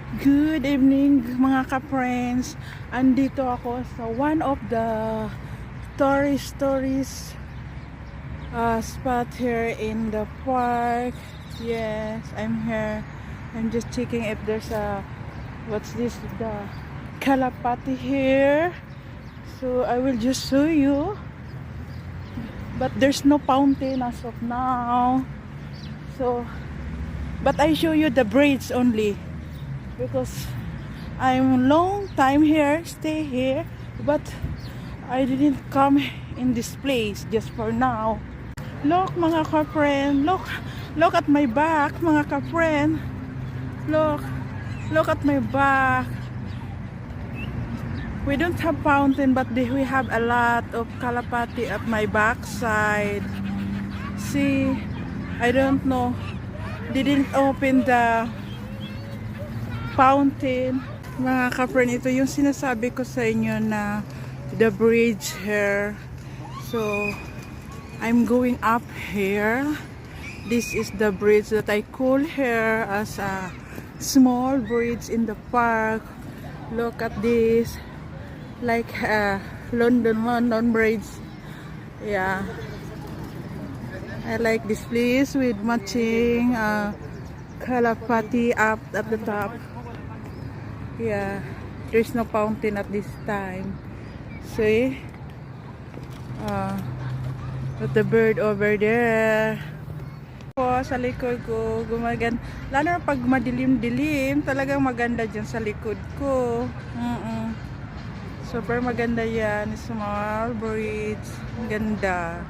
Good evening mga ka-friends. Andito ako sa one of the tourist spot here in the park. Yes, I'm here. I'm just checking if there's a what's this, the Kalapati here. So I will just show you. But there's no fountain as of now. So but I show you the bridge only. Because I'm long time here, stay here, but I didn't come in this place just for now. Look mga ka-friend, look at my back mga ka-friend. Look at my back. We don't have fountain, but we have a lot of Kalapati at my backside. See, I don't know, didn't open the fountain. Mga ka-friend, ito yung sinasabi ko sa inyo na the bridge here. So I'm going up here. This is the bridge that I call here as a small bridge in the park. Look at this, like a London Bridge. Yeah, I like this place with matching Kalapati up at the top. Yeah, there's no fountain at this time. See? With the bird over there. Po, sa likod ko, gumaganda. Lalo na pag madilim-dilim, talagang maganda dyan sa likod ko. Super maganda yan. Small bridge. Ganda.